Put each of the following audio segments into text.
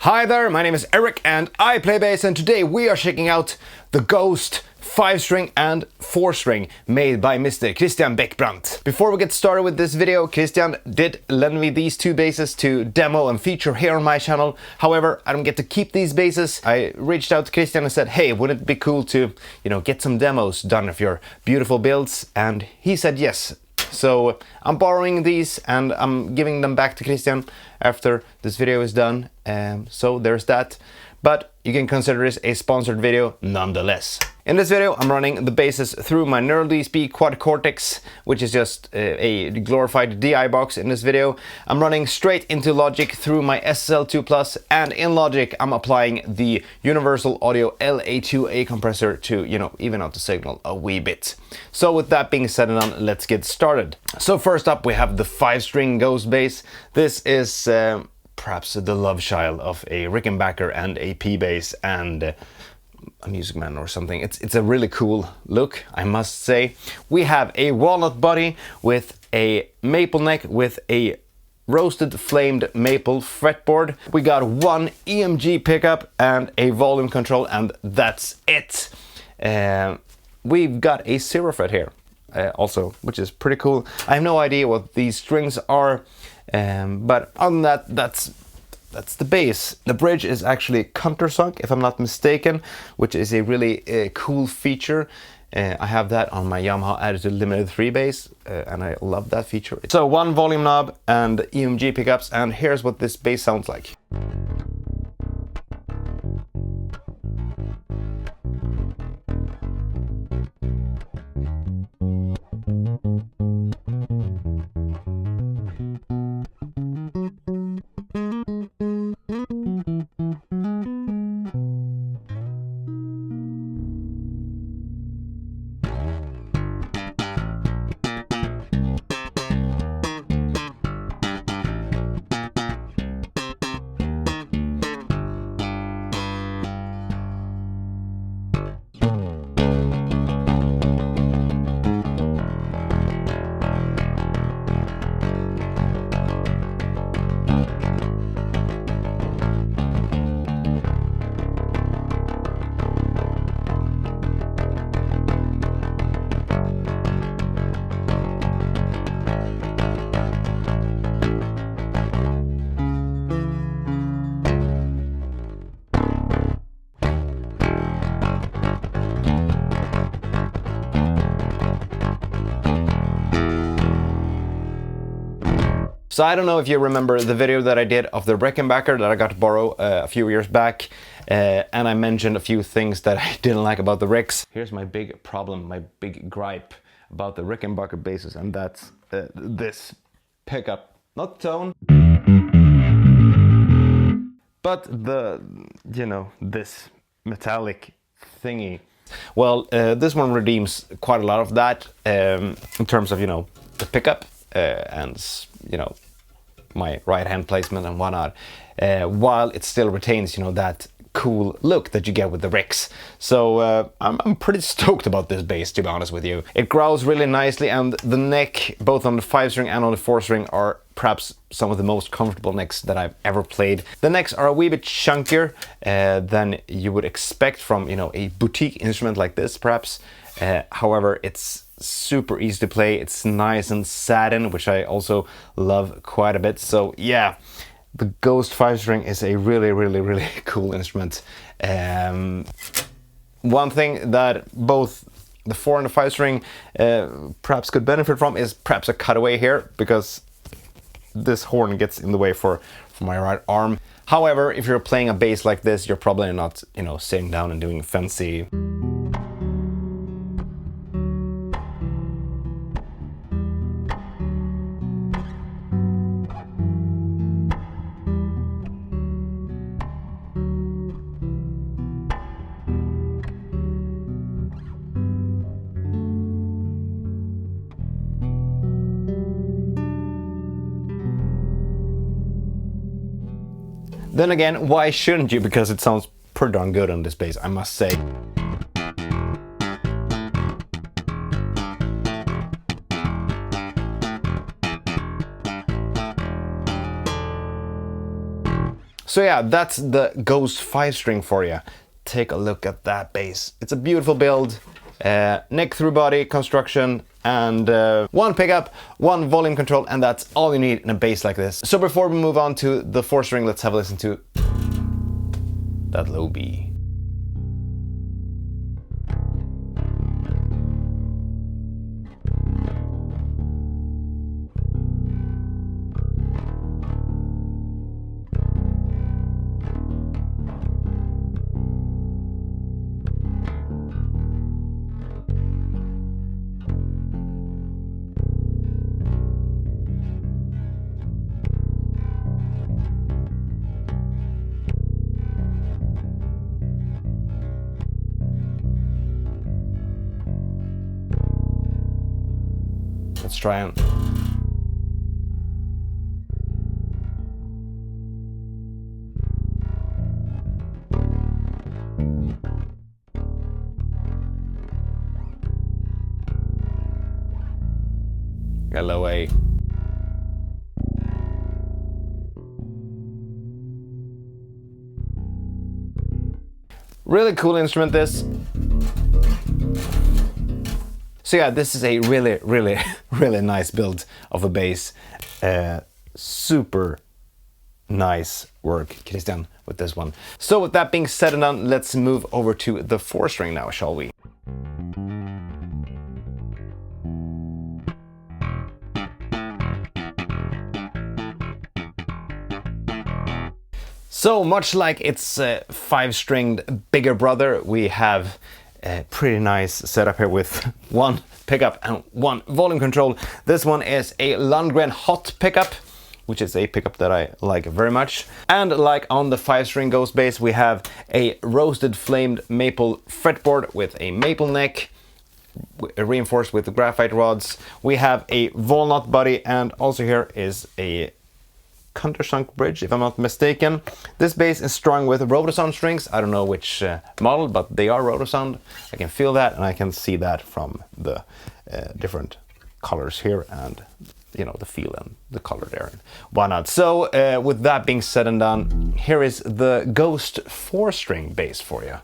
Hi there, my name is Eric and I play bass, and today we are checking out the Ghost 5-string and 4-string made by Mr. ckbrant. Before we get started with this video, Christian did lend me these two basses to demo and feature here on my channel. However, I don't get to keep these basses. I reached out to Christian and said, hey, wouldn't it be cool to, get some demos done of your beautiful builds? And he said yes. So I'm borrowing these and I'm giving them back to Christian after this video is done. So there's that. But you can consider this a sponsored video nonetheless. In this video, I'm running the basses through my Neural DSP Quad Cortex, which is just a glorified DI box in this video. I'm running straight into Logic through my SSL2 Plus, and in Logic, I'm applying the Universal Audio LA2A compressor to, even out the signal a wee bit. So with that being said and done, let's get started. So first up, we have the 5-string Ghost bass. This is perhaps the love child of a Rickenbacker and a P-bass and a Music Man or something. It's a really cool look, I must say. We have a walnut body with a maple neck with a roasted flamed maple fretboard. We got one EMG pickup and a volume control, and that's it. We've got a 0 fret here also, which is pretty cool. I have no idea what these strings are, but on that's the bass. The bridge is actually countersunk, if I'm not mistaken, which is a really cool feature. I have that on my Yamaha Attitude Limited 3 bass, and I love that feature. So one volume knob and EMG pickups, and here's what this bass sounds like. So I don't know if you remember the video that I did of the Rickenbacker that I got to borrow a few years back, and I mentioned a few things that I didn't like about the Ricks. Here's my big problem, my big gripe about the Rickenbacker basses, and that's this pickup. Not the tone, but this metallic thingy. Well, this one redeems quite a lot of that in terms of, the pickup and, my right hand placement and whatnot, while it still retains, that cool look that you get with the Ricks. So I'm pretty stoked about this bass, to be honest with you. It growls really nicely, and the neck, both on the 5-string and on the 4-string, are perhaps some of the most comfortable necks that I've ever played. The necks are a wee bit chunkier than you would expect from, a boutique instrument like this, perhaps. However, it's super easy to play. It's nice and satin, which I also love quite a bit. So yeah, the Ghost 5-string is a really, really, really cool instrument. One thing that both the 4 and the 5-string perhaps could benefit from is perhaps a cutaway here, because this horn gets in the way for my right arm. However, if you're playing a bass like this, you're probably not, sitting down and doing fancy Then again, why shouldn't you? Because it sounds pretty darn good on this bass, I must say. So yeah, that's the Ghost 5-string for you. Take a look at that bass. It's a beautiful build. Neck through body construction, and one pickup, one volume control, and that's all you need in a bass like this. So before we move on to the 4-string, let's have a listen to that low B. Let's try and... got low A. Really cool instrument, this. So yeah, this is a really, really, really nice build of a bass. Super nice work, Christian, with this one. So with that being said and done, let's move over to the 4-string now, shall we? So much like its 5-stringed bigger brother, we have a pretty nice setup here with one pickup and one volume control. This one is a Lundgren Hot pickup, which is a pickup that I like very much. And like on the 5-string Ghost bass, we have a roasted flamed maple fretboard with a maple neck, reinforced with graphite rods. We have a walnut body, and also here is a countersunk bridge, if I'm not mistaken. This bass is strung with rotosound strings. I don't know which model, but they are rotosound. I can feel that, and I can see that from the different colors here, and you know, the feel and the color there, and why not. So with that being said and done, here is the Ghost 4-string bass for you.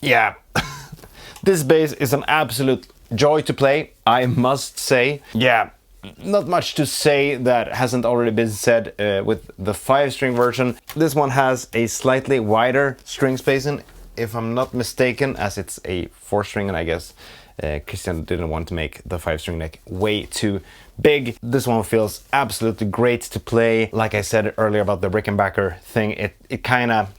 Yeah, this bass is an absolute joy to play, I must say. Yeah, not much to say that hasn't already been said with the 5-string version. This one has a slightly wider string spacing, if I'm not mistaken, as it's a 4-string, and I guess Christian didn't want to make the 5-string neck way too big. This one feels absolutely great to play. Like I said earlier about the Rickenbacker thing, it kind of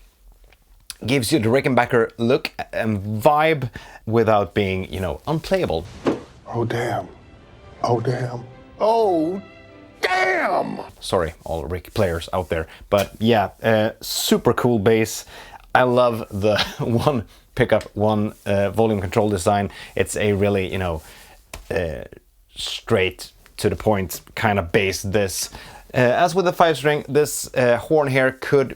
gives you the Rickenbacker look and vibe without being, you know, unplayable. Oh damn. Oh damn. Oh damn! Sorry, all Rick players out there. But yeah, super cool bass. I love the one pickup, one volume control design. It's a really, you know, straight to the point kind of bass this. As with the 5-string, this horn here could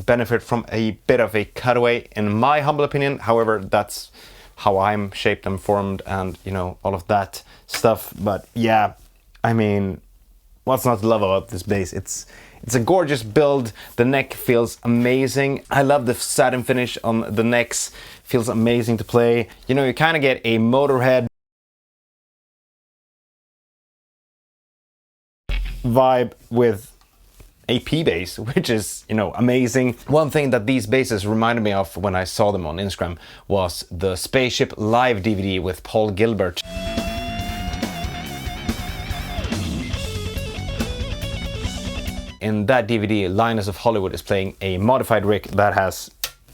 benefit from a bit of a cutaway in my humble opinion. However, that's how I'm shaped and formed and, you know, all of that stuff. But yeah, I mean, what's not to love about this bass? It's a gorgeous build. The neck feels amazing. I love the satin finish on the necks. Feels amazing to play. You know, you kind of get a Motorhead vibe with a P bass, which is, you know, amazing. One thing that these basses reminded me of when I saw them on Instagram was the Spaceship Live DVD with Paul Gilbert. In that DVD, Linus of Hollywood is playing a modified Rick that has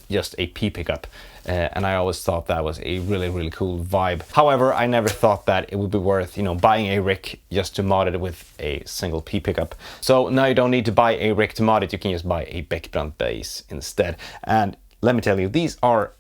just a P pickup. And I always thought that was a really, really cool vibe. However, I never thought that it would be worth, you know, buying a Rick just to mod it with a single P pickup. So now you don't need to buy a Rick to mod it, you can just buy a ckbrant bass instead. And let me tell you, these are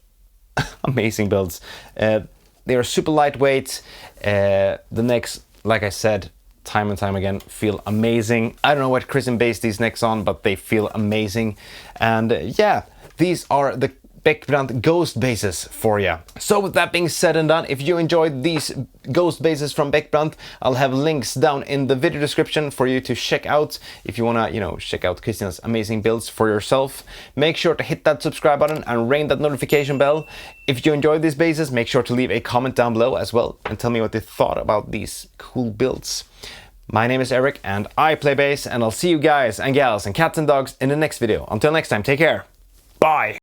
amazing builds. They are super lightweight. The necks, like I said, time and time again, feel amazing. I don't know what Christian based these necks on, but they feel amazing. And yeah, these are the ckbrant ghost basses for you. So with that being said and done, if you enjoyed these ghost basses from ckbrant, I'll have links down in the video description for you to check out if you wanna, you know, check out Christian's amazing builds for yourself. Make sure to hit that subscribe button and ring that notification bell. If you enjoyed these basses, make sure to leave a comment down below as well and tell me what you thought about these cool builds. My name is Eric and I play bass, and I'll see you guys and gals and cats and dogs in the next video. Until next time, take care. Bye!